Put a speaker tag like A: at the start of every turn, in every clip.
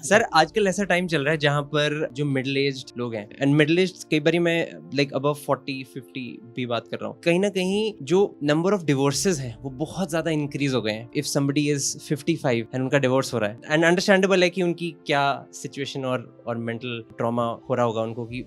A: Sir आजकल ऐसा time चल रहा है जहाँ पर जो मिडिल एज्ड लोग हैं, एंड मिडिल एज्ड कई बारी मैं लाइक अबव 40-50 भी बात कर रहा हूँ, कहीं ना कहीं जो नंबर ऑफ डिवोर्सेज हैं वो बहुत ज्यादा इंक्रीज हो गए हैं। इफ समबडी इज 55 एंड उनका डिवोर्स हो रहा है, एंड अंडरस्टैंडेबल है कि उनकी क्या सिचुएशन और मेंटल ट्रॉमा हो रहा होगा उनको कि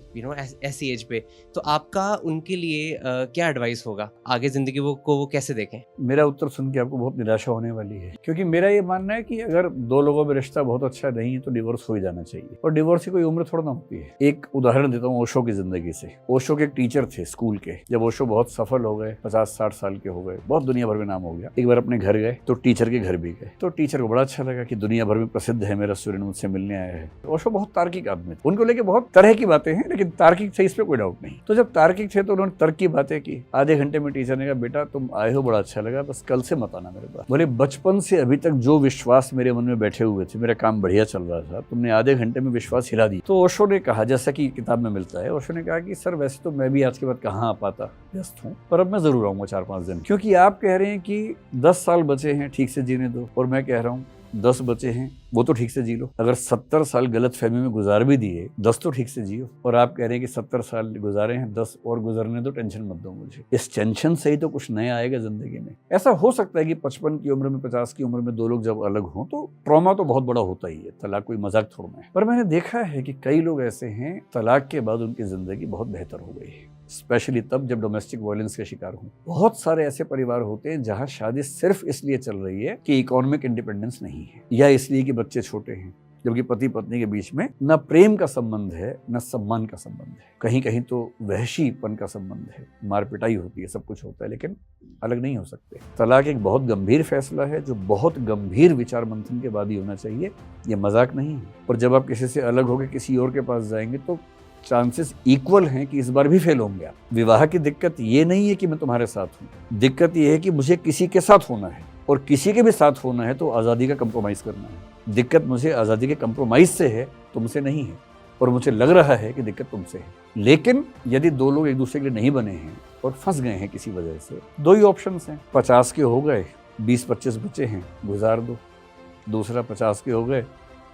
A: ऐसी एज पे, तो आपका उनके लिए क्या एडवाइस होगा आगे जिंदगी को वो कैसे देखें?
B: मेरा उत्तर सुन के आपको बहुत निराशा होने वाली है, क्योंकि मेरा ये मानना है कि अगर दो लोगों में रिश्ता बहुत अच्छा नहीं है तो डिवोर्स हो ही जाना चाहिए। और डिवोर्स की कोई उम्र थोड़ा ना होती है। एक उदाहरण देता हूँ ओशो की जिंदगी से। ओशो के एक टीचर थे स्कूल के। जब ओशो बहुत सफल हो गए, 50-60 साल के हो गए, बहुत दुनिया भर में नाम हो गया, एक बार अपने घर गए तो टीचर के घर भी गए। तो टीचर को बड़ा अच्छा लगा कि दुनिया भर में प्रसिद्ध है मेरा स्टूडेंट, मुझसे मिलने आया है। ओशो बहुत तार्किक आदमी थे, उनको लेके बहुत तरह की बातें हैं, लेकिन तार्किक थे, इस पे कोई डाउट नहीं। तो जब तार्किक थे तो उन्होंने तर्क की बातें की। आधे घंटे में टीचर ने कहा, बेटा तुम आए हो, बड़ा अच्छा लगा, बस कल से मत आना मेरे पास। बोले बचपन से अभी तक जो विश्वास मेरे मन में बैठे हुए थे, मेरा काम बढ़िया चल रहा था, तुमने आधे घंटे में विश्वास हिला दी। तो ओशो ने कहा, जैसा कि किताब में मिलता है, ओशो ने कहा कि सर वैसे तो मैं भी आज के बाद कहाँ आ पाता, व्यस्त हूँ, पर अब मैं जरूर आऊंगा 4-5 दिन, क्योंकि आप कह रहे हैं कि 10 साल बचे हैं, ठीक से जीने दो, और मैं कह रहा हूँ 10 बचे हैं, वो तो ठीक से जी लो। अगर 70 साल गलत फहमी में गुजार भी दिए, 10 तो ठीक से जियो। और आप कह रहे हैं कि 70 साल गुजारे हैं, 10 और गुजरने दो, टेंशन मत दो मुझे। इस टेंशन से ही तो कुछ नया आएगा जिंदगी में। ऐसा हो सकता है कि 55 की उम्र में, 50 की उम्र में दो लोग जब अलग हों तो ट्रॉमा तो बहुत बड़ा होता ही है। तलाक कोई मजाक थोड़ा है। पर मैंने देखा है कि कई लोग ऐसे हैं, तलाक के बाद उनकी जिंदगी बहुत बेहतर हो गई है, स्पेशली तब जब डोमेस्टिक वायलेंस के शिकार हों। बहुत सारे ऐसे परिवार होते हैं जहां शादी सिर्फ इसलिए चल रही है कि इकोनॉमिक इंडिपेंडेंस नहीं है, या इसलिए कि बच्चे छोटे हैं, जबकि पति पत्नी के बीच में न प्रेम का संबंध है न सम्मान का संबंध है, कहीं कहीं तो वहशीपन का संबंध है, मार पिटाई होती है, सब कुछ होता है, लेकिन अलग नहीं हो सकते। तलाक एक बहुत गंभीर फैसला है जो बहुत गंभीर विचार मंथन के बाद ही होना चाहिए, ये मजाक नहीं है। और जब आप किसी से अलग होकर किसी और के पास जाएंगे तो चांसेस इक्वल हैं कि इस बार भी फेल होंगे आप। विवाह की दिक्कत ये नहीं है कि मैं तुम्हारे साथ हूँ, दिक्कत ये है कि मुझे किसी के साथ होना है, और किसी के भी साथ होना है तो आज़ादी का कंप्रोमाइज़ करना है। दिक्कत मुझे आज़ादी के कंप्रोमाइज़ से है, तुमसे नहीं है, और मुझे लग रहा है कि दिक्कत तुमसे है। लेकिन यदि दो लोग एक दूसरे के लिए नहीं बने हैं और फंस गए हैं किसी वजह से, दो ही ऑप्शन हैं। 50 के हो गए, 20-25 बचे हैं, गुजार दो। दूसरा 50 के हो गए,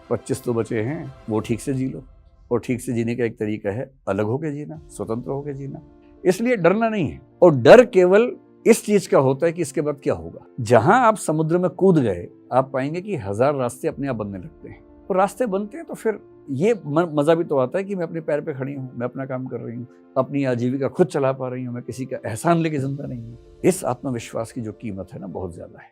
B: 25 तो बचे हैं, वो ठीक से जी लो। और ठीक से जीने का एक तरीका है अलग होकर जीना, स्वतंत्र होकर जीना। इसलिए डरना नहीं है, और डर केवल इस चीज का होता है कि इसके बाद क्या होगा। जहां आप समुद्र में कूद गए, आप पाएंगे कि 1000 रास्ते अपने आप बनने लगते हैं, और रास्ते बनते हैं तो फिर ये मजा भी तो आता है कि मैं अपने पैर पे खड़ी हूँ, मैं अपना काम कर रही हूँ, अपनी आजीविका खुद चला पा रही हूँ, मैं किसी का एहसान लेके जिंदा नहीं हूँ। इस आत्मविश्वास की जो कीमत है ना, बहुत ज्यादा है।